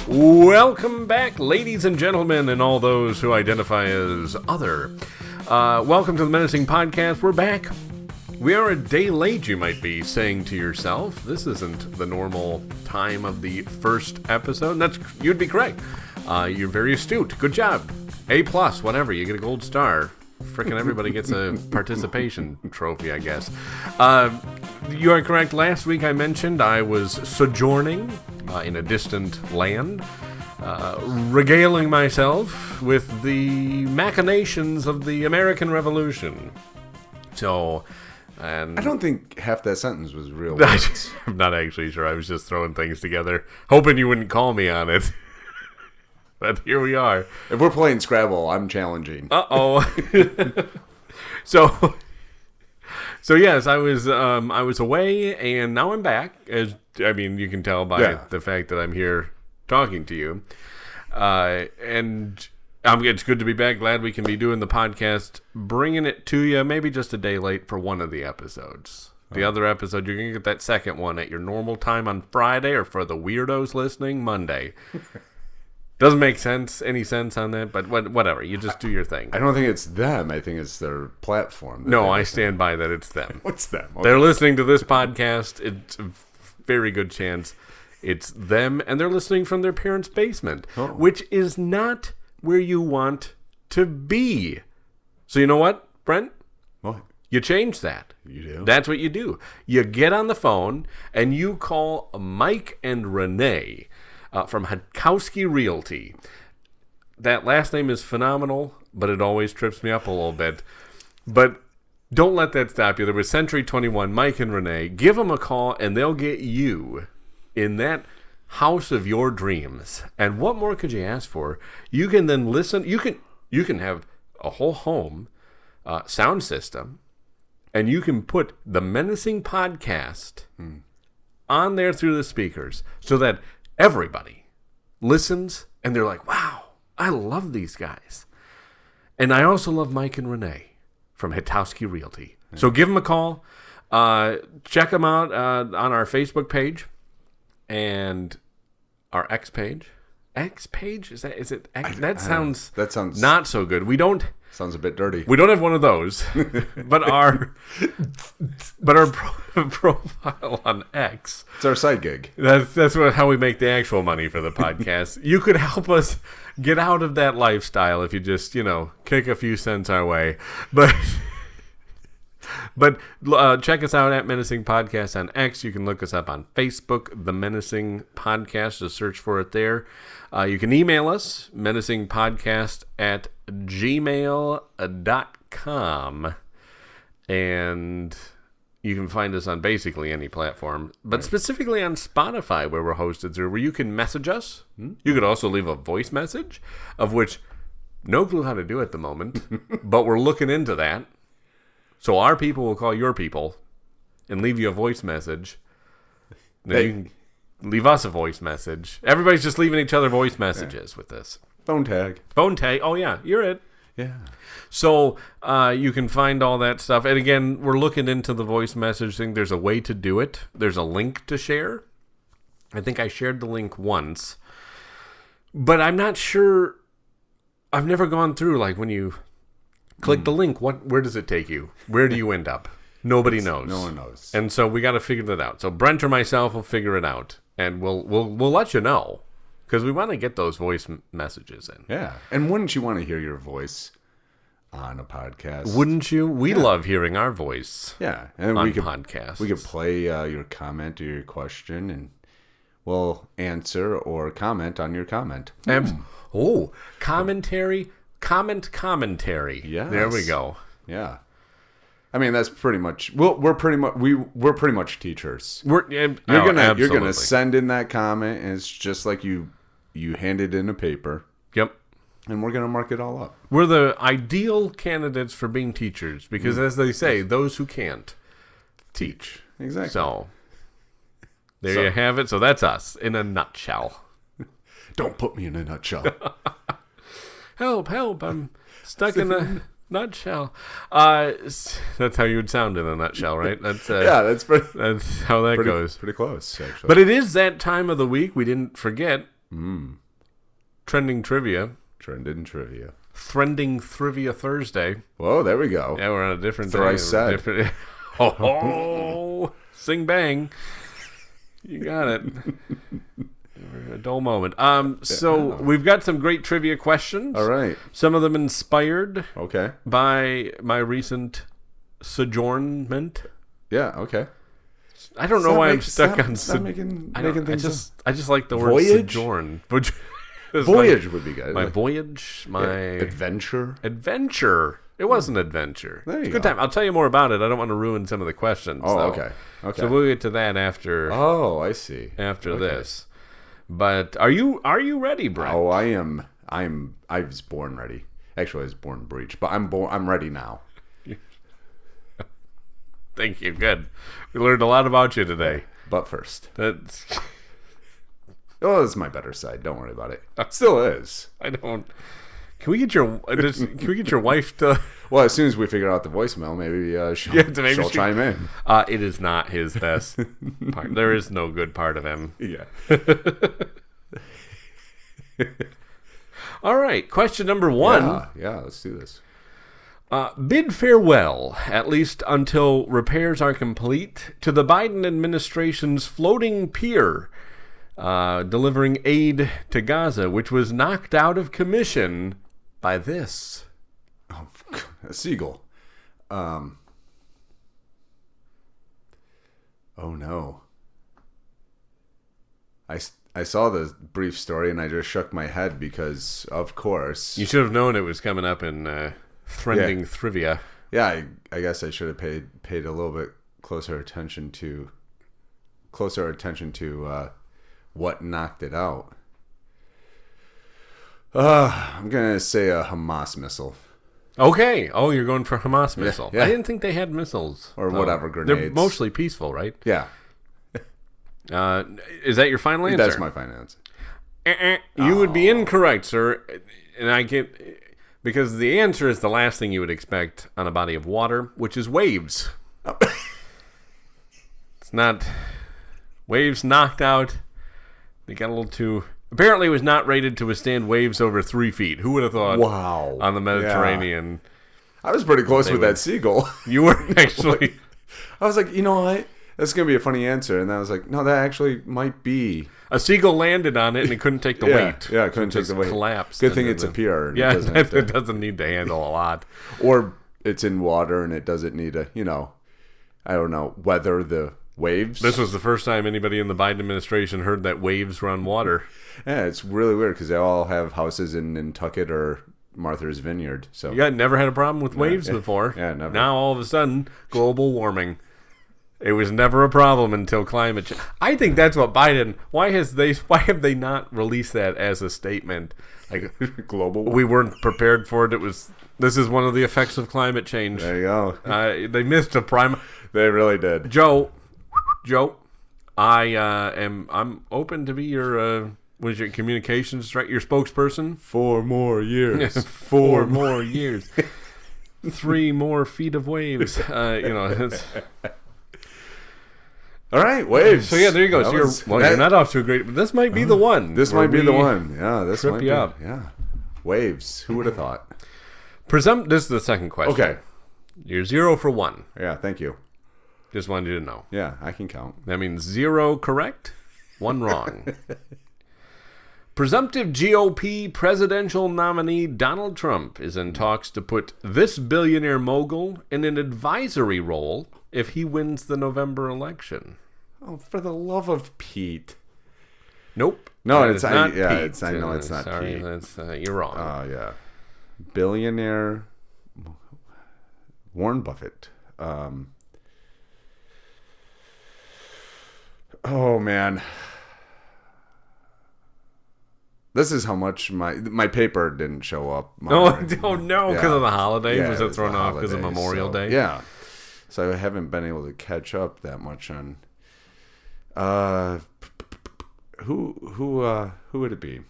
Welcome back, ladies and gentlemen, and all those who identify as other. Welcome to the Menacing Podcast. We're back. We are a day late, you might be saying to yourself. This isn't the normal time of the first episode. And you'd be correct. You're very astute. Good job. A+, whatever. You get a gold star. Frickin' everybody gets a participation trophy, I guess. You are correct. Last week I mentioned I was sojourning in a distant land, regaling myself with the machinations of the American Revolution. So, and I don't think half that sentence was real. I'm not actually sure. I was just throwing things together, hoping you wouldn't call me on it. But here we are. If we're playing Scrabble, I'm challenging. Uh-oh. So yes, I was away, and now I'm back. You can tell by the fact that I'm here talking to you. And it's good to be back. Glad we can be doing the podcast, bringing it to you, maybe just a day late for one of the episodes. The other episode, you're going to get that second one at your normal time on Friday, or for the weirdos listening, Monday. Doesn't make any sense on that, but whatever. You just do your thing. I don't think it's them. I think it's their platform. No, I stand by that it's them. What's them? Okay. They're listening to this podcast. It's a very good chance it's them, and they're listening from their parents' basement, which is not where you want to be. So you know what, Brent? What? You change that. You do? That's what you do. You get on the phone, and you call Mike and Renee from Hadkowski Realty. That last name is phenomenal, but it always trips me up a little bit. But don't let that stop you. There was Century 21, Mike and Renee. Give them a call, and they'll get you in that house of your dreams. And what more could you ask for? You can then listen. You can have a whole home sound system, and you can put the Menacing Podcast on there through the speakers so that everybody listens, and they're like, wow, I love these guys. And I also love Mike and Renee from Hadkowski Realty. So give them a call. Check them out on our Facebook page and our X page. X page? Is it X? That sounds not so good. Sounds a bit dirty. We don't have one of those, but our profile on X. It's our side gig. That's how we make the actual money for the podcast. You could help us get out of that lifestyle if you just, kick a few cents our way. But check us out at Menacing Podcast on X. You can look us up on Facebook, The Menacing Podcast. Just search for it there. You can email us, menacingpodcast@gmail.com. And you can find us on basically any platform, but specifically on Spotify, where we're hosted through, where you can message us. You could also leave a voice message, of which no clue how to do at the moment, but we're looking into that. So our people will call your people and leave you a voice message. Then you can leave us a voice message. Everybody's just leaving each other voice messages with this. Phone tag. Oh, yeah. You're it. Yeah. So you can find all that stuff. And again, we're looking into the voice message thing. There's a way to do it. There's a link to share. I think I shared the link once. But I'm not sure. I've never gone through, like, when you click the link, where does it take you? Where do you end up? Nobody knows. No one knows. And so we got to figure that out. So Brent or myself will figure it out, and we'll let you know, because we want to get those voice messages in. Yeah. And wouldn't you want to hear your voice on a podcast? Wouldn't you? We love hearing our voice. Yeah. And on podcasts. We could play your comment or your question, and we'll answer or comment on your comment. Commentary. Commentary. Yes. There we go. Yeah. I mean, that's pretty much. We're pretty much teachers. You're gonna send in that comment, and it's just like you hand it in a paper. Yep. And we're gonna mark it all up. We're the ideal candidates for being teachers because, as they say, those who can't teach. Exactly. So there you have it. So that's us in a nutshell. Don't put me in a nutshell. Help! I'm stuck in a Nutshell. That's how you would sound in a nutshell, right? That's that's how that goes. Pretty close, actually. But it is that time of the week. We didn't forget. Trending Trivia. Trending Trivia. Thrending Thrivia Thursday. Whoa, there we go. Yeah, we're on a different Thrice day. said. Oh, sing bang. You got it. A dull moment. So we've got some great trivia questions. All right. Some of them inspired by my recent sojournment. Yeah, okay. I don't know why I'm stuck on making things. I just like the word voyage? sojourn. Voyage would be good. My voyage, my adventure. Adventure. It was an adventure. There you Good go. time. I'll tell you more about it. I don't want to ruin some of the questions. Oh, though. Okay. So we'll get to that after. Oh, I see. After this. But are you ready, Brent? Oh, I am. I was born ready. Actually, I was born breech, but I'm ready now. Thank you. Good. We learned a lot about you today. But first, that's my better side. Don't worry about it. Still is. I don't. Can we get your wife to? Well, as soon as we figure out the voicemail, maybe she'll chime in. It is not his best part. There is no good part of him. Yeah. All right. Question number 1. Yeah. Let's do this. Bid farewell, at least until repairs are complete, to the Biden administration's floating pier delivering aid to Gaza, which was knocked out of commission by this. Oh, a seagull. Oh no. I saw the brief story and I just shook my head because, of course... You should have known it was coming up in Thrending Thrivia. Yeah, I guess I should have paid a little bit closer attention to what knocked it out. I'm going to say a Hamas missile. Okay. Oh, you're going for Hamas missile. Yeah. I didn't think they had missiles. Or whatever, grenades. They're mostly peaceful, right? Yeah. Is that your final answer? That's my final answer. You would be incorrect, sir. And I get... Because the answer is the last thing you would expect on a body of water, which is waves. Oh. It's not... Waves knocked out. They got a little too... Apparently it was not rated to withstand waves over 3 feet. Who would have thought? Wow. On the Mediterranean. Yeah. I was pretty close with that seagull. You were actually... I was like, you know what? That's going to be a funny answer. And I was like, no, that actually might be... A seagull landed on it and it couldn't take the weight. Yeah, it couldn't take the weight. Collapsed. Good thing it's a pier. Yeah, it doesn't need to handle a lot. Or it's in water and it doesn't need to, I don't know, weather the waves. This was the first time anybody in the Biden administration heard that waves run water. Yeah, it's really weird because they all have houses in Nantucket or Martha's Vineyard. So you never had a problem with waves before. Yeah, never. Now all of a sudden, global warming. It was never a problem until climate change. I think that's what Biden. Why have they not released that as a statement? Like global. We weren't prepared for it. This is one of the effects of climate change. There you go. They missed a prime. They really did. Joe, I'm open to be your your communications your spokesperson. 4 more years. 4 more years. 3 more feet of waves. It's, all right, waves. So yeah, there you go. You're not off to a great. But this might be the one. This might be the one. Yeah, this might be up. Yeah, waves. Who would have thought? This is the second question. Okay, you're 0 for 1. Yeah, thank you. Just wanted you to know. Yeah, I can count. That means 0 correct, 1 wrong. Presumptive GOP presidential nominee Donald Trump is in talks to put this billionaire mogul in an advisory role if he wins the November election. Oh, for the love of Pete. Nope. No, it's not Pete. Pete. I know it's not sorry, Pete. That's, you're wrong. Oh, yeah. Billionaire Warren Buffett. Oh, man. This is how much my paper didn't show up. No, because of the holiday. Yeah, was it thrown off because of Memorial Day? Yeah. So I haven't been able to catch up that much on. Who would it be?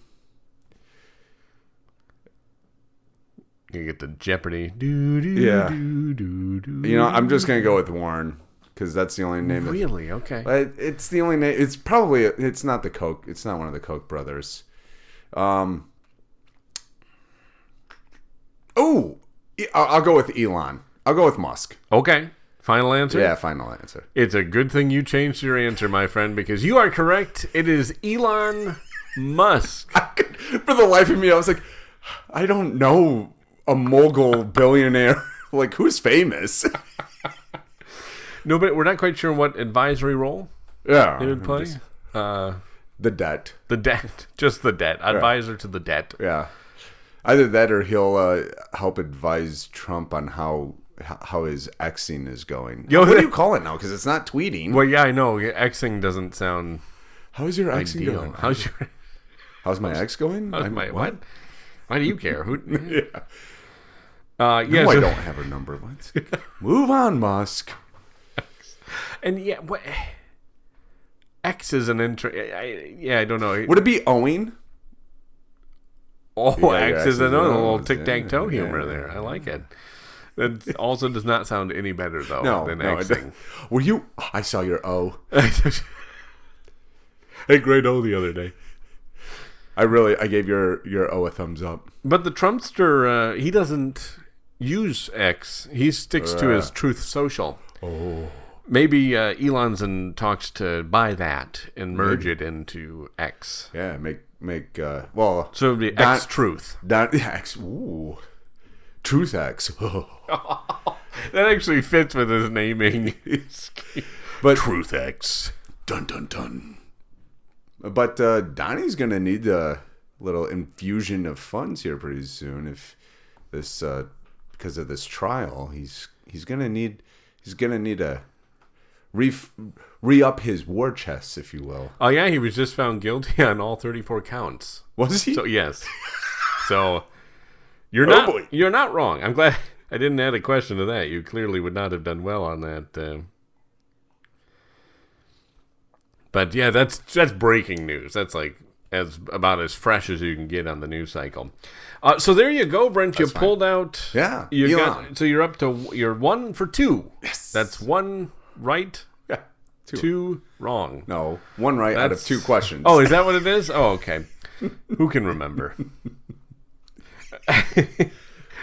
You get the Jeopardy. Yeah. I'm just gonna go with Warren because that's the only name. Really? Okay. It's the only name. It's probably. It's not the Koch. It's not one of the Koch brothers. I'll go with Elon. I'll go with Musk. Okay. Final answer? Yeah, final answer. It's a good thing you changed your answer, my friend, because you are correct. It is Elon Musk. For the life of me, I was like, I don't know a mogul billionaire. Like, who's famous? No, but we're not quite sure what advisory role he would play. The debt. The debt. Just the debt. Advisor to the debt. Yeah. Either that or he'll help advise Trump on how his Xing is going. What do you call it now? Because it's not tweeting. Well, yeah, I know. Xing doesn't sound How's your Xing going? How's my X going? What? Why do you care? Who? Yeah. I don't have her number. Move on, Musk. And yeah, what? X is an I don't know. Would it be owing? Oh, X is a little tic-tac-toe humor there. I like it. It also does not sound any better, though, than Xing. Were you... I saw your O. Hey, great O the other day. I gave your O a thumbs up. But the Trumpster, he doesn't use X. He sticks to his Truth Social. Oh. Maybe Elon's in talks to buy that and merge it into X. Yeah, so it would be X-Truth. X. Ooh. Truth X. Oh. That actually fits with his naming scheme. But Truth X. Dun dun dun. But Donnie's gonna need a little infusion of funds here pretty soon. If this because of this trial, he's gonna need a re-up his war chest, if you will. Oh yeah, he was just found guilty on all 34 counts. Was he? So yes. So you're not wrong. I'm glad I didn't add a question to that. You clearly would not have done well on that. But yeah, that's breaking news. That's like about as fresh as you can get on the news cycle. So there you go, Brent. You pulled out. Yeah. You're up to 1 for 2. Yes. That's 1 right. Yeah. 2 wrong. No, 1 right out of 2 questions. Oh, is that what it is? Oh, okay. Who can remember?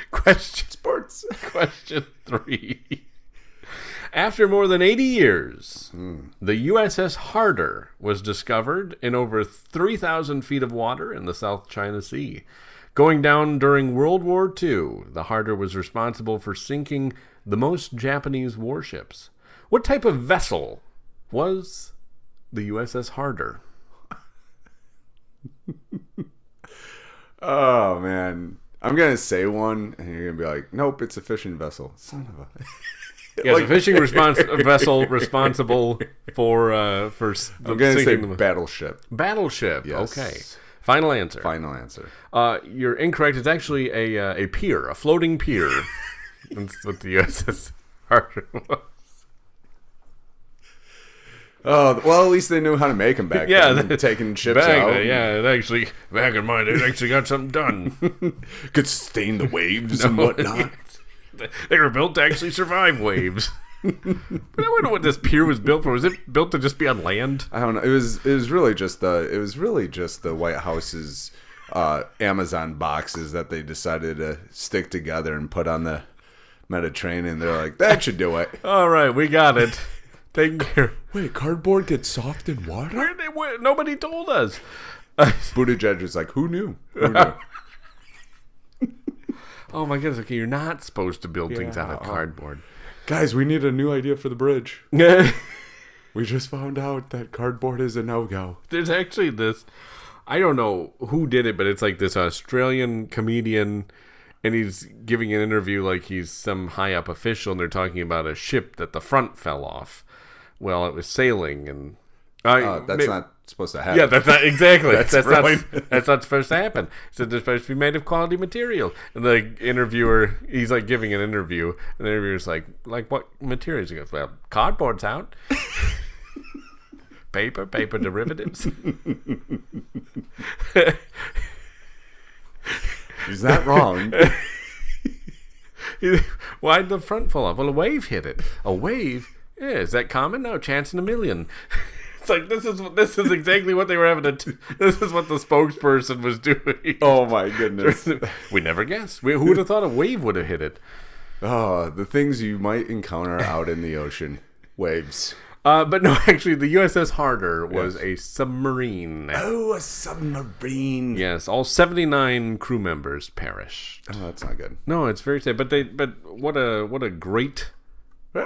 Question 3. After more than 80 years, the USS Harder was discovered in over 3,000 feet of water in the South China Sea. Going down during World War II, the Harder was responsible for sinking the most Japanese warships. What type of vessel was the USS Harder? Oh, man. I'm going to say one, and you're going to be like, nope, it's a fishing vessel. Son of a... Yes, a fishing vessel responsible for I'm going to say battleship. Battleship, yes. Okay. Final answer. Final answer. You're incorrect. It's actually a pier, a floating pier. That's what the USS Harder was. Oh, well, at least they knew how to make them back then. Taking ships out. Back in mind, it actually got something done. Could sustain the waves and whatnot. They were built to actually survive waves. But I wonder what this pier was built for. Was it built to just be on land? I don't know. It was really just the White House's Amazon boxes that they decided to stick together and put on the Mediterranean. They're like, that should do it. All right, we got it. Taking care. Wait, cardboard gets soft in water? Nobody told us. Buttigieg is like, who knew? Who knew? Oh my goodness, okay, you're not supposed to build things out of cardboard. Guys, we need a new idea for the bridge. We just found out that cardboard is a no-go. There's actually this, I don't know who did it, but it's like this Australian comedian, and he's giving an interview like he's some high-up official, and they're talking about a ship that the front fell off. Well, it was sailing, and... that's not supposed to happen. Yeah, that's not exactly. that's not supposed to happen. So they're supposed to be made of quality material. And the interviewer, he's like giving an interview, and the interviewer's like what materials? He goes, well, cardboard's out. paper derivatives. He's not wrong. Why'd the front fall off? Well, a wave hit it. A wave? Yeah, is that common? No, chance in a million. It's like this is exactly what they were having to. This is what the spokesperson was doing. Oh my goodness! We never guessed. Who would have thought a wave would have hit it? Oh, the things you might encounter out in the ocean, waves. But no, actually, the USS Harder was a submarine. Oh, a submarine. Yes, all 79 crew members perished. Oh, that's not good. No, it's very sad. But what a great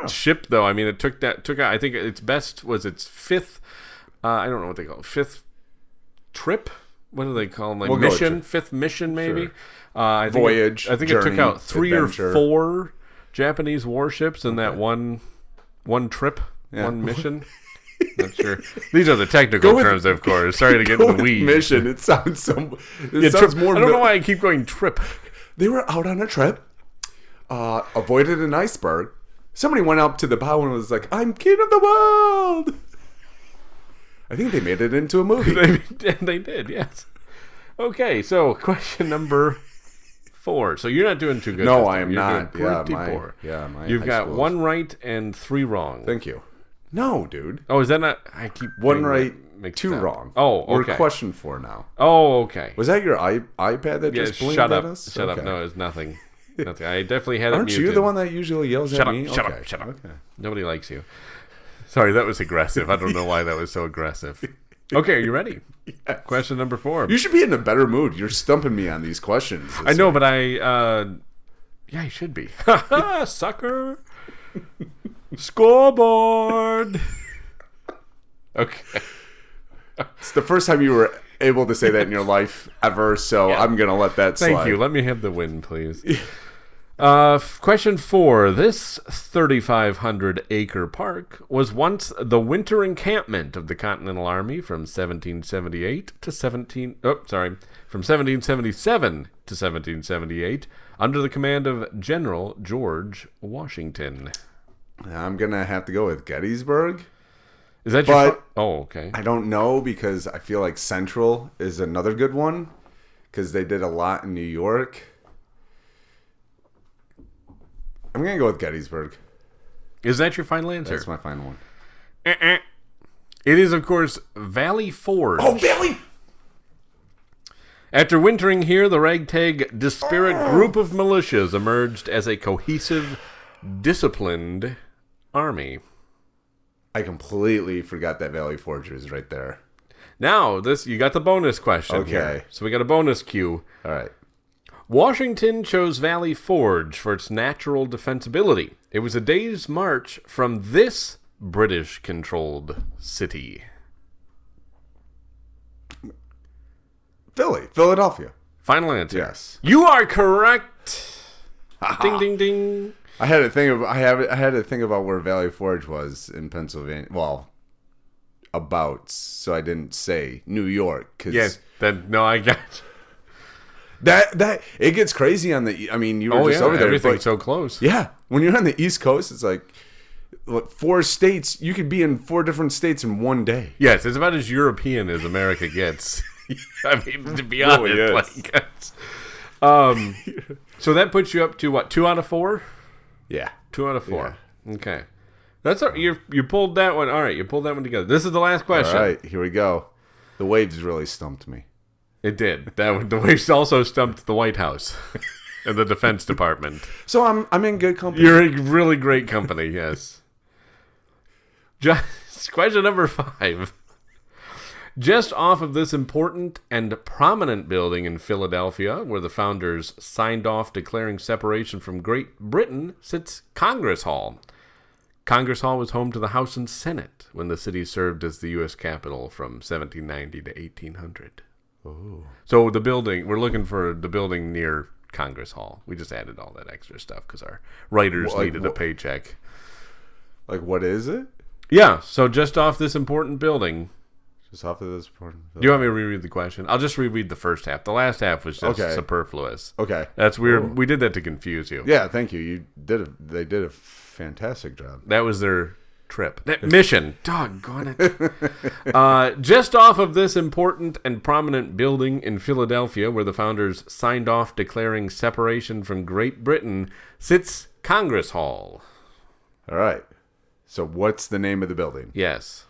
ship, though. I mean, it took out. I think its best was its fifth. I don't know what they call it. Fifth trip. What do they call them? Like mission. Fifth mission, maybe. Sure. Voyage. I think journey, it took out 3 adventure. or 4 Japanese warships in that one trip. Yeah. One mission? Not sure. These are the technical terms, of course. Sorry to get in the weeds. Mission. It sounds so. It sounds more. I don't know why I keep going trip. They were out on a trip, avoided an iceberg. Somebody went up to the bow and was like, "I'm king of the world." I think they made it into a movie. They did, yes. Okay, so question number 4. So you're not doing too good. No, I am you're not. Doing pretty poor. My You've got 1 right and 3 wrong. Thank you. No, dude. Oh, is that not? I keep 1 right, 2 up. wrong. Oh, okay. We're question 4 now. Oh, okay. Was that your iPad that just blinked shut at up. us? Shut up. No, it's nothing. Nothing. I definitely had it Aren't muted. you the one that usually yells at me? Shut up. Shut up. Okay. Nobody likes you. Sorry, that was aggressive. I don't know why that was so aggressive. Okay, are you ready? Yes. Question number 4. You should be in a better mood. You're stumping me on these questions. I know, but yeah, you should be. Sucker. Scoreboard. Okay. It's the first time you were able to say that in your life ever, so yeah. I'm going to let that slide. Thank you. Let me have the win, please. Question 4. This 3,500-acre park was once the winter encampment of the Continental Army from 1777 to 1778 under the command of General George Washington. I'm going to have to go with Gettysburg. Is that your okay. I don't know because I feel like Central is another good one because they did a lot in New York. I'm going to go with Gettysburg. Is that your final answer? That's my final one. It is, of course, Valley Forge. Oh, Valley! After wintering here, the ragtag, disparate group of militias emerged as a cohesive, disciplined army. I completely forgot that Valley Forge is right there. Now, you got the bonus question here. So we got a bonus cue. All right. Washington chose Valley Forge for its natural defensibility. It was a day's march from this British-controlled city. Philadelphia. Final answer. Yes. You are correct. Ding, ding, ding. I had to think about where Valley Forge was in Pennsylvania. Well, so I didn't say New York. Yes. No, I got that. It gets crazy on the. I mean, you were just over there. Everything's so close. Yeah, when you're on the East Coast, it's like 4 states. You could be in 4 different states in one day. Yes, it's about as European as America gets. I mean, to be honest, Really so that puts you up to what? 2 out of 4. Yeah. 2 out of 4. Yeah. Okay. That's you pulled that one. All right, you pulled that one together. This is the last question. All right, here we go. The waves really stumped me. It did. The waves also stumped the White House and the Defense Department. So I'm in good company. You're in really great company, yes. Just question number 5. Just off of this important and prominent building in Philadelphia, where the founders signed off declaring separation from Great Britain, sits Congress Hall. Congress Hall was home to the House and Senate when the city served as the U.S. Capitol from 1790 to 1800. Oh. So the building, we're looking for the building near Congress Hall. We just added all that extra stuff because our writers needed a paycheck. Like, what is it? Yeah, so just off this important building. Just off of this important building. Do you want me to reread the question? I'll just reread the first half. The last half was just superfluous. Okay. That's weird. Oh. We did that to confuse you. Yeah, thank you. They did a fantastic job. That was their trip. That mission. Doggone it. Just off of this important and prominent building in Philadelphia, where the founders signed off declaring separation from Great Britain, sits Congress Hall. All right. So what's the name of the building? Yes.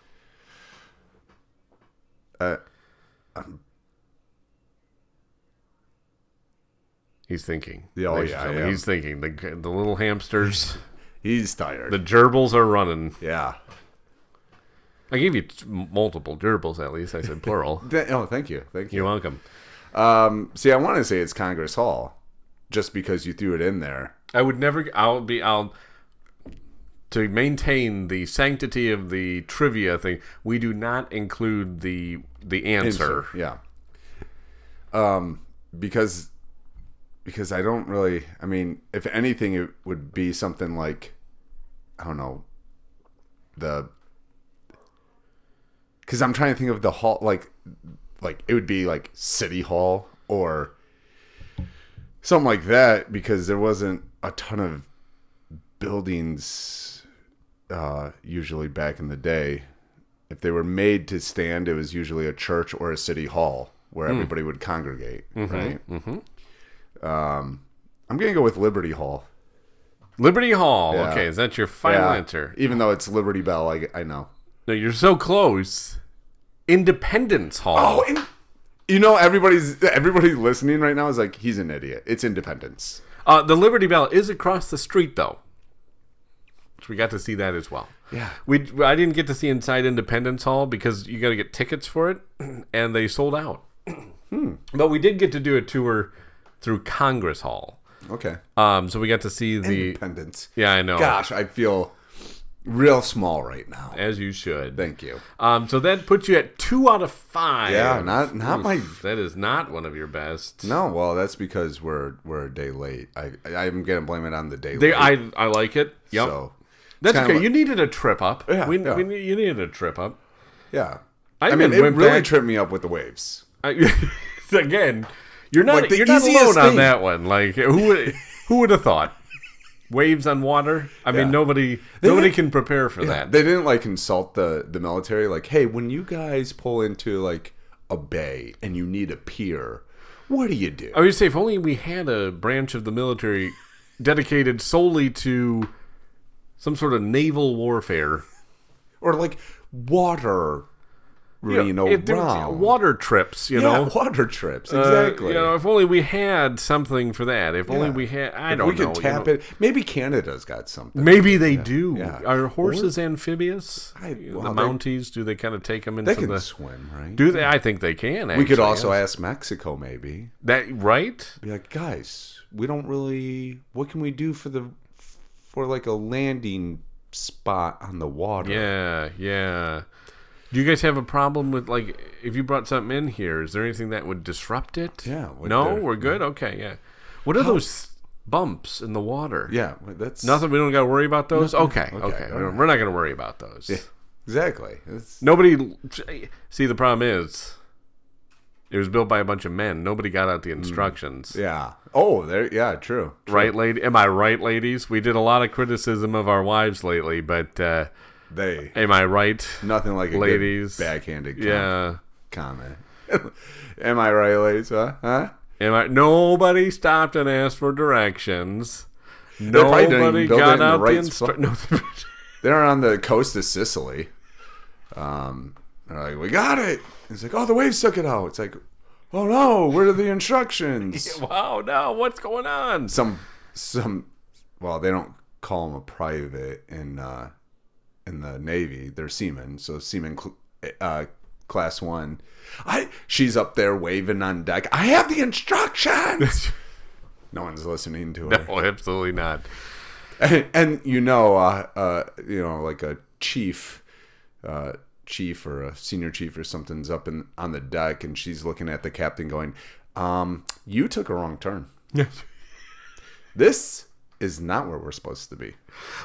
He's thinking. Yeah, he's thinking. The little hamsters. He's tired. The gerbils are running. Yeah. I gave you multiple gerbils, at least. I said plural. Thank you. You're welcome. See, I want to say it's Congress Hall, just because you threw it in there. I would never. To maintain the sanctity of the trivia thing, we do not include the answer. Yeah. Because I don't really. I mean, if anything, it would be something like, I don't know, because I'm trying to think of the hall, like it would be like City Hall or something like that, because there wasn't a ton of buildings usually back in the day. If they were made to stand, it was usually a church or a city hall where everybody would congregate, right? Mm-hmm. I'm going to go with Liberty Hall. Liberty Hall. Yeah. Okay, is that your final answer? Even though it's Liberty Bell, I know. No, you're so close. Independence Hall. Oh, you know, everybody's listening right now is like, he's an idiot. It's Independence. The Liberty Bell is across the street, though. So we got to see that as well. Yeah. I didn't get to see inside Independence Hall because you got to get tickets for it, and they sold out. But we did get to do a tour through Congress Hall. Okay. So we got to see the Independence. Yeah, I know. Gosh, I feel real small right now. As you should. Thank you. So that puts you at 2 out of 5. Yeah, not my. That is not one of your best. No, well, that's because we're a day late. I'm gonna blame it on the day late. I like it. Yep. So, that's okay. You needed a trip up. Yeah, you needed a trip up. Yeah. I mean, it really tripped me up with the waves. Again, you're not alone on that one. Like, who would have thought? Waves on water? I mean, nobody can prepare for that. They didn't consult the military. Like, hey, when you guys pull into a bay and you need a pier, what do you do? I would say if only we had a branch of the military dedicated solely to some sort of naval warfare, or water. Water trips, you know? Water trips, exactly. If only we had something for that. If only we had, I don't know. We could tap it. Maybe Canada's got something. Maybe they do. Yeah. Are horses amphibious? The Mounties, do they kind of take them into They can swim, right? Do they? I think they can, actually. We could also ask Mexico, maybe. That, right? Be like, guys, we don't really, what can we do for a landing spot on the water? Yeah. Do you guys have a problem with, if you brought something in here, is there anything that would disrupt it? Yeah. No? We're good? Okay, yeah. What are those bumps in the water? Yeah, that's... Nothing? We don't got to worry about those? Okay. We're not going to worry about those. Yeah, exactly. Nobody... See, the problem is, it was built by a bunch of men. Nobody got out the instructions. Yeah. Oh, true. Right, lady? Am I right, ladies? We did a lot of criticism of our wives lately, but... am I right? Nothing like a ladies? Good backhanded comment. Am I right, ladies? Huh? Nobody stopped and asked for directions. Nobody got out the instructions. They're on the coast of Sicily. They're like, we got it. It's like, oh, the waves took it out. It's like, oh no, where are the instructions? Wow, no, what's going on? Well, they don't call them a private in the Navy. They're seamen, so seaman class 1. She's up there waving on deck. I have the instructions. No one's listening to her. No, absolutely not. And like a chief or a senior chief or something's up on the deck, and she's looking at the captain going, you took a wrong turn. This is not where we're supposed to be.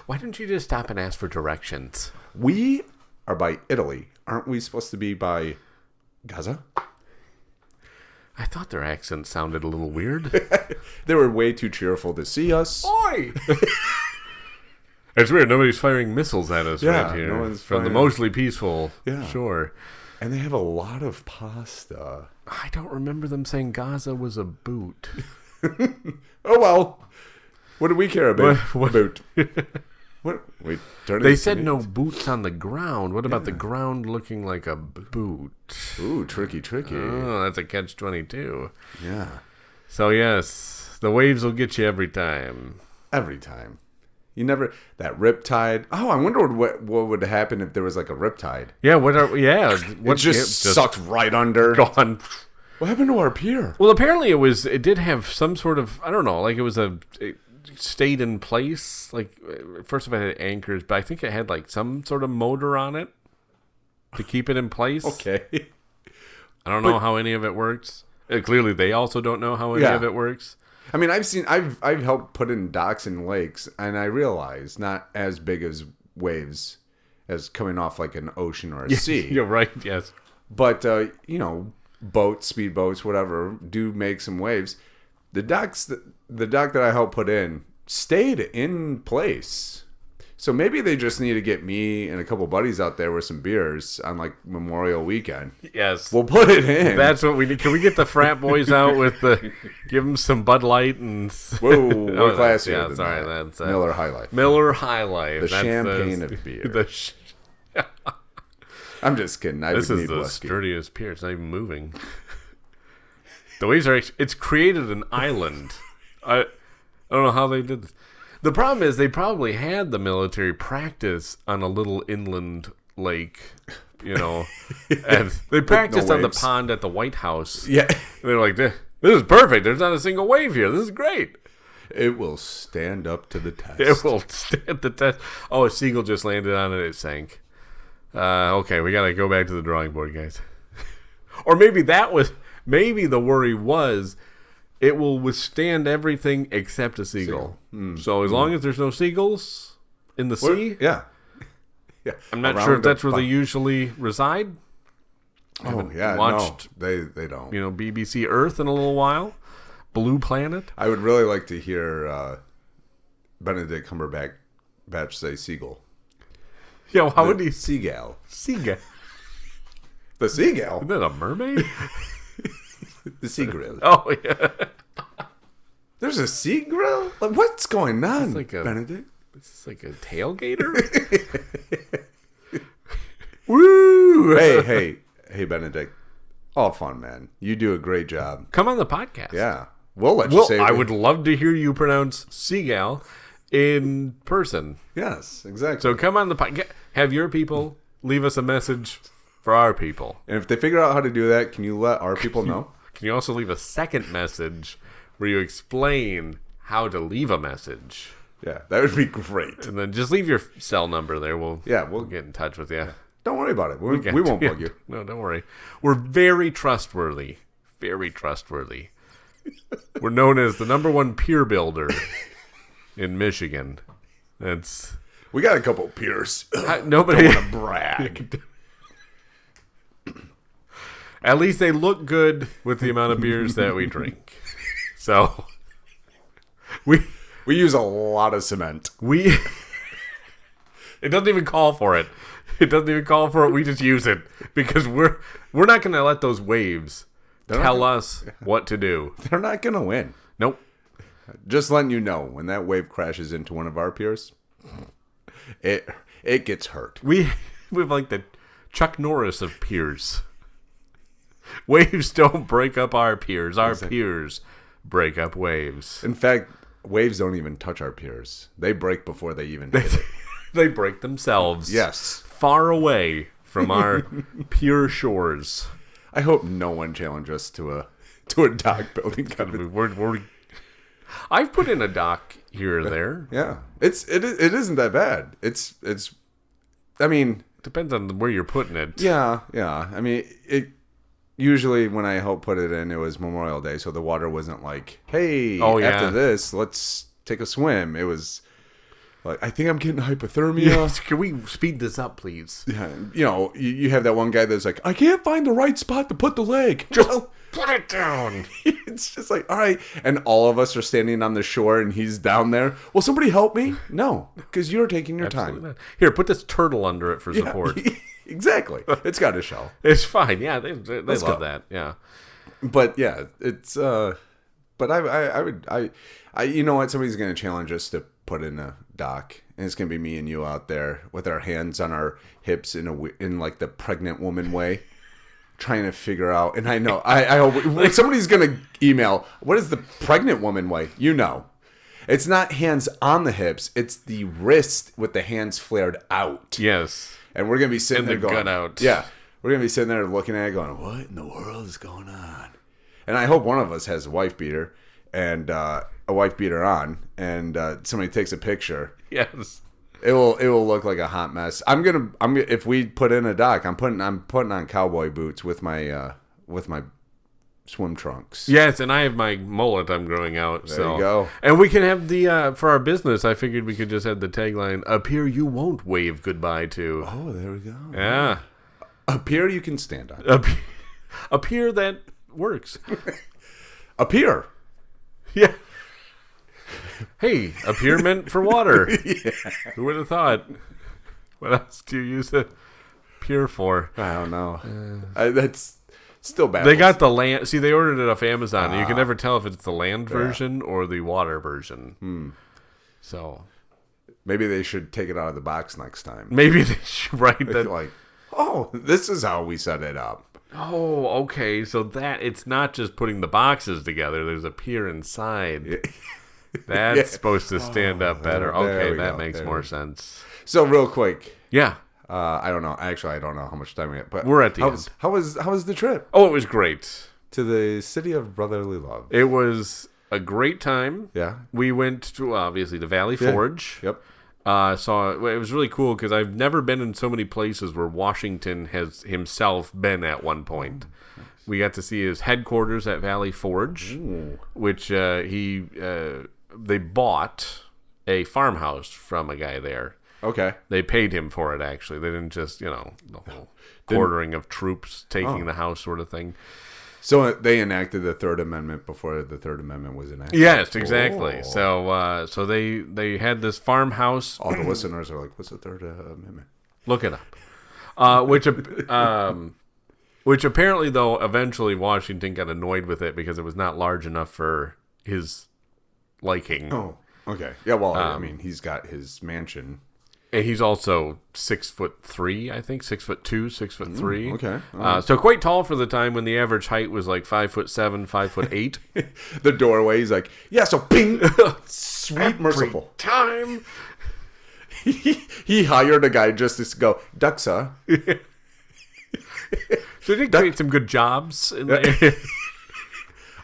Why don't you just stop and ask for directions? We are by Italy. Aren't we supposed to be by Gaza? I thought their accent sounded a little weird. They were way too cheerful to see us. Oi! It's weird. Nobody's firing missiles at us Yeah, right here. no one's from the firing. mostly peaceful Yeah. shore. And they have a lot of pasta. I don't remember them saying Gaza was a boot. Oh, well. What do we care about? What? About? What? Wait, They said no boots on the ground. What about the ground looking like a boot? Ooh, tricky. Oh, that's a catch-22. Yeah. So, yes, the waves will get you every time. Every time. You never... That riptide. Oh, I wonder what would happen if there was like a riptide. Yeah, what It just sucked right under. Gone. What happened to our pier? Well, apparently it did have some sort of, I don't know, like it stayed in place. Like, first of all, it had anchors, but I think it had like some sort of motor on it to keep it in place. Okay. I don't know how any of it works. Clearly, they also don't know how any of it works. I mean, I've helped put in docks and lakes, and I realize not as big as waves as coming off like an ocean or a sea. You're right, yes. But, boats, speedboats, whatever, do make some waves. The dock that I helped put in stayed in place. So maybe they just need to get me and a couple buddies out there with some beers on like Memorial Weekend. Yes. We'll put it in. That's what we need. Can we get the frat boys out give them some Bud Light and... Whoa, we're classier Yeah, than sorry, that. that's... Miller High Life. Miller High Life. The champagne of beer. I'm just kidding. This is the sturdiest pier. It's not even moving. The waves are... It's created an island. I don't know how they did this. The problem is they probably had the military practice on a little inland lake, and they practiced on the pond at the White House. Yeah. They're like, this is perfect. There's not a single wave here. This is great. It will stand up to the test. It will stand the test. Oh, a seagull just landed on it. It sank. Okay, we got to go back to the drawing board, guys. Or maybe the worry was... It will withstand everything except a seagull. So as long as there's no seagulls in the sea, yeah. I'm not sure if that's where they usually reside. Oh yeah, watched, no, they don't. BBC Earth in a little while, Blue Planet. I would really like to hear Benedict Cumberbatch say seagull. Yeah, how would he? Seagull. Seagull. The seagull. Isn't that a mermaid? The sea grill. Oh, yeah. There's a sea grill? Like, what's going on, Benedict? It's like a tailgater? Woo! Hey, Benedict. All fun, man. You do a great job. Come on the podcast. Yeah. We'll let you say it. I would love to hear you pronounce seagull in person. Yes, exactly. So come on the podcast. Have your people leave us a message for our people. And if they figure out how to do that, can you let our people know? Can you also leave a second message where you explain how to leave a message? Yeah, that would be great. And then just leave your cell number there. We'll get in touch with you. Yeah. Don't worry about it. We won't bug you. No, don't worry. We're very trustworthy. Very trustworthy. We're known as the #1 pier builder in Michigan. We got a couple piers. Nobody don't want to brag. At least they look good with the amount of beers that we drink. So we use a lot of cement. It doesn't even call for it. It doesn't even call for it. We just use it because we're not going to let those waves tell us what to do. They're not going to win. Nope. Just letting you know, when that wave crashes into one of our piers, it gets hurt. We have like the Chuck Norris of piers. Waves don't break up our piers. Our piers break up waves. In fact, waves don't even touch our piers. They break before they even hit it. They break themselves. Yes. Far away from our pure shores. I hope no one challenges us to a dock building. I've put in a dock here or there. Yeah. It isn't that bad. It's I mean, depends on where you're putting it. Yeah. I mean, usually when I helped put it in, it was Memorial Day, so the water wasn't like, hey, after this, let's take a swim. It was like, I think I'm getting hypothermia. Yes. Can we speed this up, please? Yeah. You have that one guy that's like, I can't find the right spot to put the leg. Just put it down. It's just like, all right. And all of us are standing on the shore and he's down there. Will somebody help me? No, because you're taking your Absolutely time. not. Here, put this turtle under it for support. Exactly. It's got a shell. It's fine. Yeah, they Let's love go. that. Yeah. But yeah, it's but I you know what, somebody's going to challenge us to put in a dock, and it's going to be me and you out there with our hands on our hips in like the pregnant woman way, trying to figure out. And I know I hope somebody's going to email, what is the pregnant woman way? You know, it's not hands on the hips, it's the wrist with the hands flared out. Yes. And we're going to be sitting And there the going, gut out. Yeah. We're going to be sitting there looking at it going, what in the world is going on? And I hope one of us has a wife beater and a wife beater on, and somebody takes a picture. Yes. It will look like a hot mess. If we put in a dock, I'm putting on cowboy boots with my swim trunks. Yes, and I have my mullet I'm growing out. There so. you go. And we can have the, for our business, I figured we could just have the tagline, "A pier you won't wave goodbye to." Oh, there we go. Yeah. A pier you can stand on. A pier that works. A pier. Yeah. Hey, a pier meant for water. Yeah. Who would have thought? What else do you use a pier for? I don't know. That's still bad. They got the land. See, they ordered it off Amazon. And you can never tell if it's the land version or the water version. So maybe they should take it out of the box next time. maybe they should write that. Like, oh, this is how we set it up. Oh, okay. So that it's not just putting the boxes together. There's a pier inside. That's supposed to stand up better. there Okay, we that go. makes There more we go. sense. So real quick, Yeah. I don't know. Actually, I don't know how much time we have. But We're at the end. How was the trip Oh, it was great. to the city of brotherly love? It was a great time. Yeah. We went to, obviously, the Valley Forge. Yep. It was really cool because I've never been in so many places where Washington has himself been at one point. We got to see his headquarters at Valley Forge, which they bought a farmhouse from a guy there. Okay. They paid him for it, actually. They didn't just, the whole quartering of troops taking the house sort of thing. So they enacted the Third Amendment before the Third Amendment was enacted. Yes, exactly. Oh. So they had this farmhouse. All the listeners are like, "What's the Third Amendment?" Look it up. Which apparently, though, eventually Washington got annoyed with it because it was not large enough for his liking. Oh, okay. Yeah. Well, I mean, he's got his mansion. And he's also 6'3", I think, 6'2", 6'3". Okay. So quite tall for the time when the average height was like 5'7", 5'8". The doorway. He's like, yeah. So, ping, sweet, merciful. Time. He hired a guy just to go, Duxa. So they did create some good jobs in there.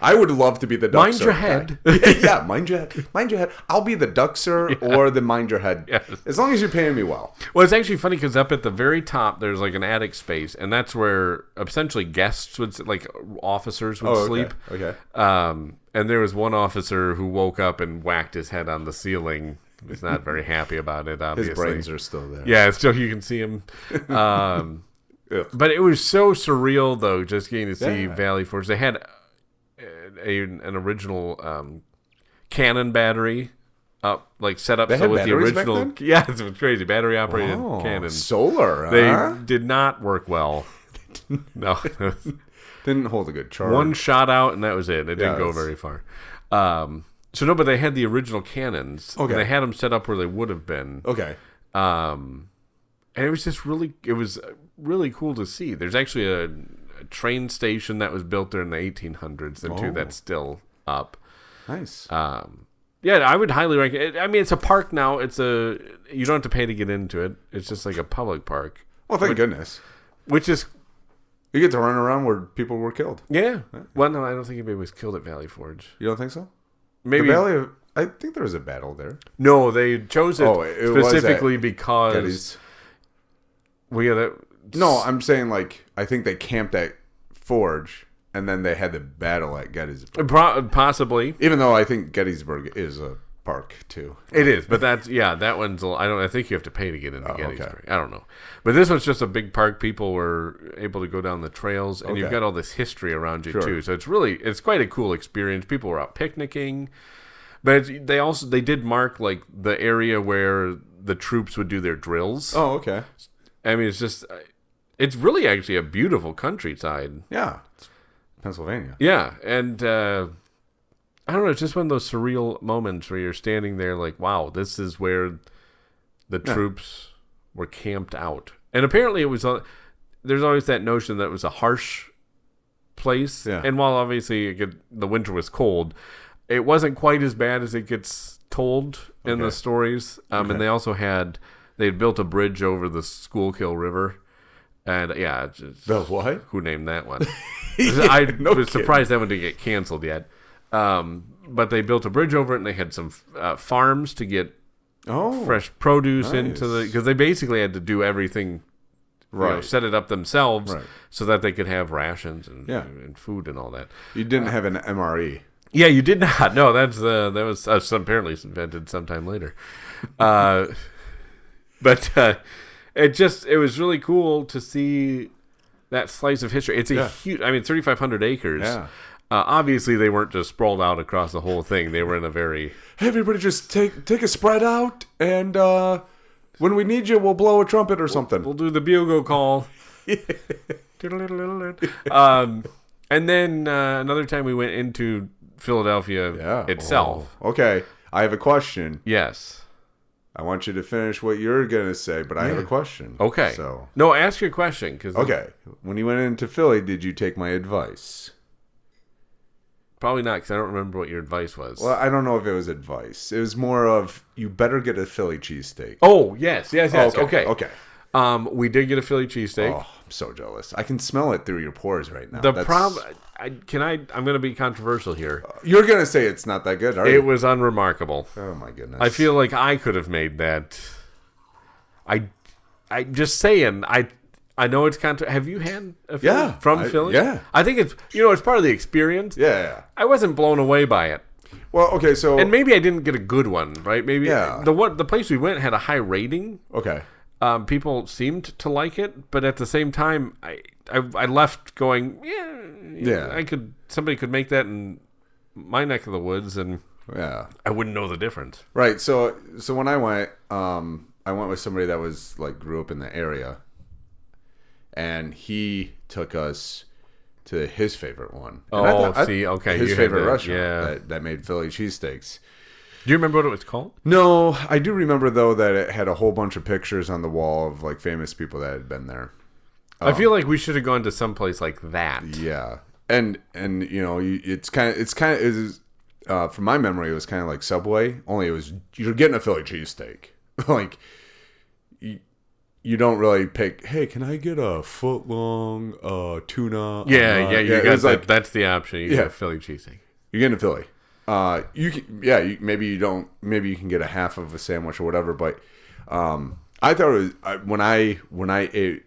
I would love to be the Duxer. Mind your head. Yeah, mind your head. Mind your head. I'll be the Duxer or the mind your head. Yes. As long as you're paying me well. Well, it's actually funny because up at the very top, there's like an attic space, and that's where essentially guests would, like officers would sleep. Okay. And there was one officer who woke up and whacked his head on the ceiling. He was not very happy about it, obviously. His brains are still there. Yeah, still you can see him. But it was so surreal, though, just getting to see Valley Forge. They had an original cannon battery set up They so had with the batteries back original. then? Yeah, it was crazy. Battery operated cannon. Solar, They huh? did not work well. No. Didn't hold a good charge. One shot out, and that was it. It didn't go Yes. very far. But they had the original cannons. Okay. And they had them set up where they would have been. Okay. And it was just really cool to see. There's actually a train station that was built there in the 1800s, and that's still up. Nice. Yeah, I would highly recommend it. I mean, it's a park now. You don't have to pay to get into it. It's just like a public park. Well, thank goodness. Which is... You get to run around where people were killed. Yeah. Well, no, I don't think anybody was killed at Valley Forge. You don't think so? Maybe... I think there was a battle there. No, they chose it, it was specifically at because... Getty's. No, I'm saying I think they camped at Forge, and then they had the battle at Gettysburg. possibly. Even though I think Gettysburg is a park too. It is, but that one's. I think you have to pay to get into Gettysburg. Okay. I don't know, but this one's just a big park. People were able to go down the trails, and you've got all this history around you too. So it's quite a cool experience. People were out picnicking, but they did mark like the area where the troops would do their drills. Oh, okay. I mean, it's really actually a beautiful countryside. Yeah, it's Pennsylvania. Yeah, and I don't know, it's just one of those surreal moments where you're standing there like, wow, this is where the troops were camped out. And apparently it was there's always that notion that it was a harsh place. Yeah. And while obviously the winter was cold, it wasn't quite as bad as it gets told in the stories. And they also had built a bridge over the Schuylkill River. And the what? Who named that one? I was surprised that one didn't get canceled yet. But they built a bridge over it, and they had some farms to get fresh produce into because they basically had to do everything, set it up themselves so that they could have rations and food and all that. You didn't have an MRE. Yeah, you did not. No, that was apparently invented sometime later. But it was really cool to see that slice of history. It's a huge. I mean, 3,500 acres. Yeah. Obviously, they weren't just sprawled out across the whole thing. They were in a very... Hey, everybody, just take a spread out, and when we need you, we'll blow a trumpet or something. We'll do the bugle call. And then another time we went into Philadelphia itself. Oh, okay, I have a question. Yes. I want you to finish what you're going to say, but I have a question. Okay. No, ask your question. Okay. When you went into Philly, did you take my advice? Probably not, because I don't remember what your advice was. Well, I don't know if it was advice. It was more of, you better get a Philly cheesesteak. Oh, yes. Okay. We did get a Philly cheesesteak. Oh, I'm so jealous. I can smell it through your pores right now. The problem... I'm going to be controversial here. You're going to say it's not that good, are you? It was unremarkable. Oh, my goodness. I feel like I could have made that. I just saying, I know it's have you had a Philly from Philly? Yeah. I think it's part of the experience. Yeah. I wasn't blown away by it. Well, okay, so... And maybe I didn't get a good one, right? Maybe the place we went had a high rating. Okay. People seemed to like it, but at the same time, I left going, somebody could make that in my neck of the woods, and I wouldn't know the difference. Right. So when I went with somebody that was like grew up in the area, and he took us to his favorite one. His favorite restaurant that made Philly cheesesteaks. Do you remember what it was called? No, I do remember though that it had a whole bunch of pictures on the wall of like famous people that had been there. I feel like we should have gone to some place like that. Yeah, and it's kind of from my memory, it was kind of like Subway. Only you're getting a Philly cheesesteak. Like you don't really pick. Hey, can I get a foot long tuna? You got that. That's the option. You get a Philly cheesesteak. You're getting a Philly. Maybe you can get a half of a sandwich or whatever. But I thought it was when I ate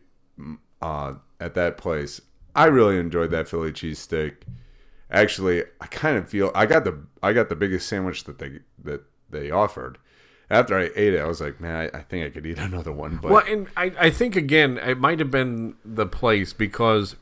at that place, I really enjoyed that Philly cheesesteak. Actually, I kind of feel I got the biggest sandwich that they offered. After I ate it, I was like, man, I think I could eat another one. But... Well, and I think, again, it might have been the place because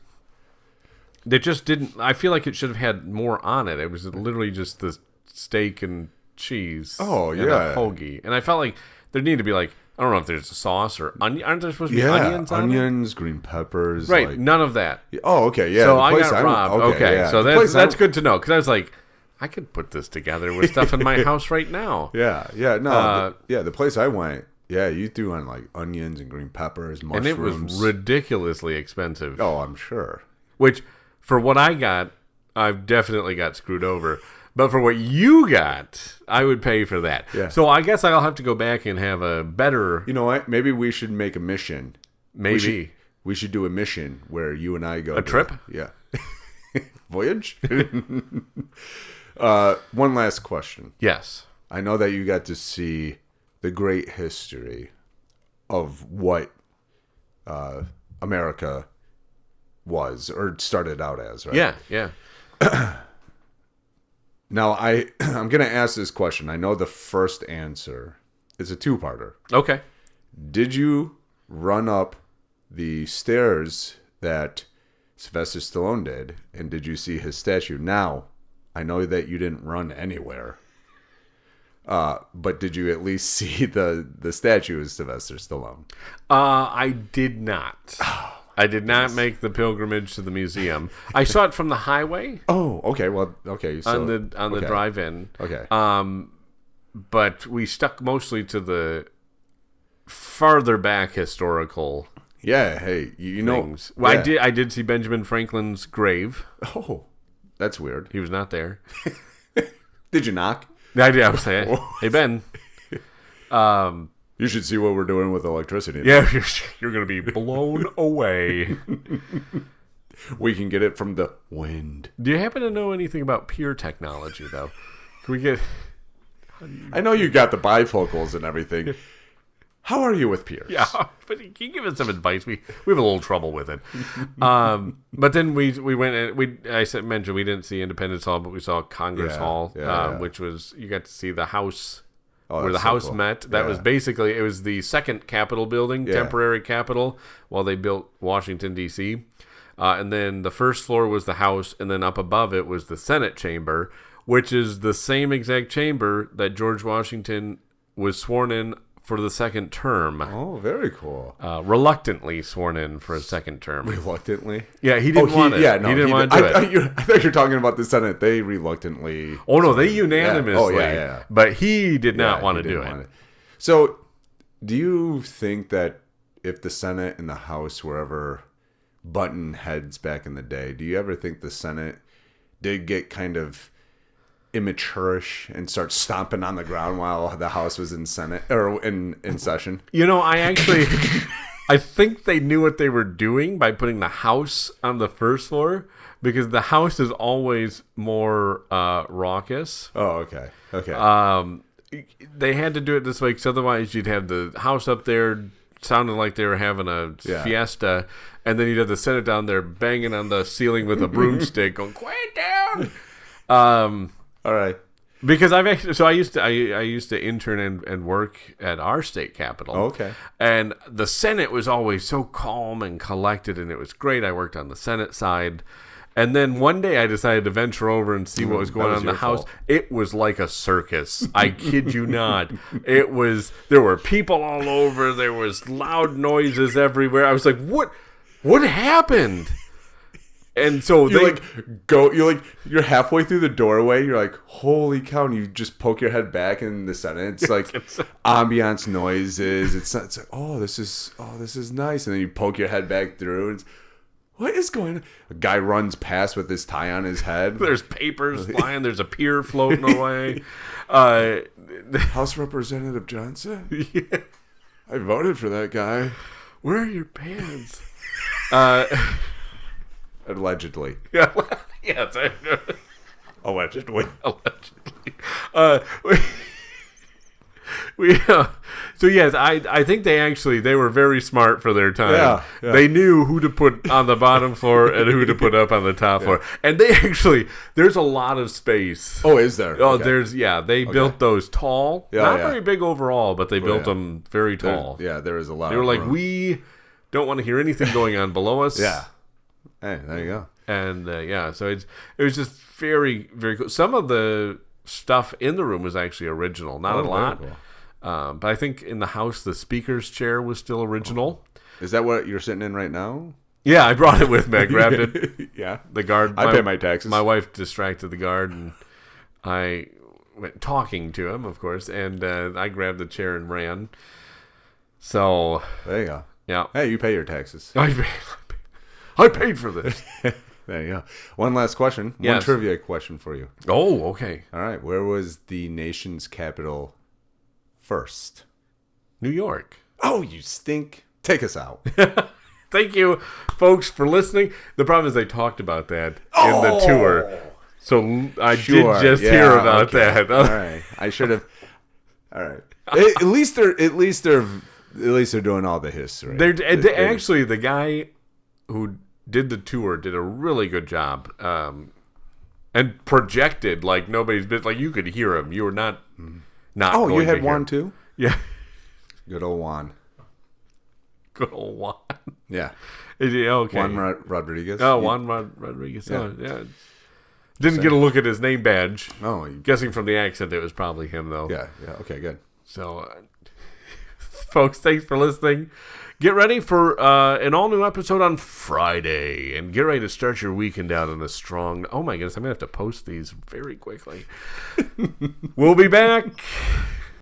they just didn't... I feel like it should have had more on it. It was literally just the steak and cheese and a hoagie. And I felt like there needed to be like... I don't know if there's a sauce or onion. Aren't there supposed to be onions on it? Onions, green peppers. Right, like... none of that. Oh, okay, yeah. So I got robbed. So that's good to know. Because I was like... I could put this together with stuff in my house right now. The place I went, you threw on like onions and green peppers, mushrooms. And it was ridiculously expensive. Oh, I'm sure. Which, for what I got, I've definitely got screwed over. But for what you got, I would pay for that. Yeah. So I guess I'll have to go back and have a better... You know what? Maybe we should make a mission. Maybe. We should do a mission where you and I go... A trip? Yeah. Voyage? One last question. Yes. I know that you got to see the great history of what America was or started out as, right? Yeah. Now, I'm going to ask this question. I know the first answer is a two-parter. Okay. Did you run up the stairs that Sylvester Stallone did, and did you see his statue? Now, I know that you didn't run anywhere, but did you at least see the statue of Sylvester Stallone? I did not. I did not make the pilgrimage to the museum. I saw it from the highway. Oh, okay. Well, okay. So, on the drive-in. Okay. But we stuck mostly to the farther back historical. Yeah. Hey, you things. know. Well, yeah. I did see Benjamin Franklin's grave. Oh, that's weird. He was not there. Did you knock? I did. I was saying, hey Ben. You should see what we're doing with electricity. Yeah, you're going to be blown away. We can get it from the wind. Do you happen to know anything about pier technology, though? Can we get... I know you got the bifocals and everything. How are you with piers? Yeah, but can you give us some advice? We have a little trouble with it. But then we went and mentioned we didn't see Independence Hall, but we saw Congress Hall, which was, you got to see the house... where the House met. That was basically, it was the second Capitol building, temporary Capitol, while they built Washington, D.C. And then the first floor was the House, and then up above it was the Senate chamber, which is the same exact chamber that George Washington was sworn in for the second term. Oh, very cool. Reluctantly sworn in for a second term. Reluctantly? Yeah, he didn't want it. Yeah, no, he didn't want to do it. I thought you were talking about the Senate. They reluctantly... Oh, no, they unanimously. Yeah. Yeah. But he did not want to do it. So, do you think that if the Senate and the House were ever button heads back in the day, do you ever think the Senate did get kind of immature-ish and start stomping on the ground while the House was in Senate or in session? You know, I think they knew what they were doing by putting the House on the first floor, because the House is always more raucous. Oh, okay. They had to do it this way, because otherwise you'd have the House up there sounding like they were having a fiesta, and then you'd have the Senate down there banging on the ceiling with a broomstick, going, "Quiet down." All right. Because I used to intern and work at our state capitol. Oh, okay. And the Senate was always so calm and collected, and it was great. I worked on the Senate side. And then one day I decided to venture over and see what was going on in the House. Fault. It was like a circus. I kid you not. There were people all over. There was loud noises everywhere. I was like, what happened? And so you're halfway through the doorway. You're like, holy cow! And you just poke your head back in the Senate. It's like ambiance noises. It's like, this is nice. And then you poke your head back through. And what is going on? A guy runs past with his tie on his head. There's papers flying. There's a pier floating away. House Representative Johnson? Yeah. I voted for that guy. Where are your pants? Allegedly. Yeah. Yes. Allegedly. So yes, I think they were very smart for their time. Yeah. They knew who to put on the bottom floor and who to put up on the top floor. And there's a lot of space. Oh, is there? Oh, they built those tall. Not very big overall, but they built them very tall. There is a lot. They were like, we don't want to hear anything going on below us. Yeah. Hey, there you go. And so it was just very, very cool. Some of the stuff in the room was actually original, not a lot. Cool. But I think in the House, the speaker's chair was still original. Is that what you're sitting in right now? Yeah, I brought it with me. I grabbed it. Yeah. The guard. I pay my taxes. My wife distracted the guard, and I went talking to him, of course, and I grabbed the chair and ran. So there you go. Yeah. Hey, you pay your taxes. I paid for this. There you go. One last question. Yes. One trivia question for you. Oh, okay. All right. Where was the nation's capital first? New York. Oh, you stink. Take us out. Thank you, folks, for listening. The problem is they talked about that in the tour. So I did just hear about that. All right. I should have. All right. At least they're doing all the history. Actually, the guy who did the tour did a really good job. and projected like nobody's been. Like you could hear him. You were not. Oh, you going had to Juan hear. too? Yeah. Good old Juan. Good old Juan. Yeah. Okay. Juan Rodriguez. Oh, Juan Rodriguez. Yeah. Oh, yeah. Didn't get a look at his name badge. Oh, Guessing from the accent, it was probably him, though. yeah. Okay, good. So, folks, thanks for listening. Get ready for an all-new episode on Friday. And get ready to start your weekend out on a strong... Oh, my goodness. I'm going to have to post these very quickly. We'll be back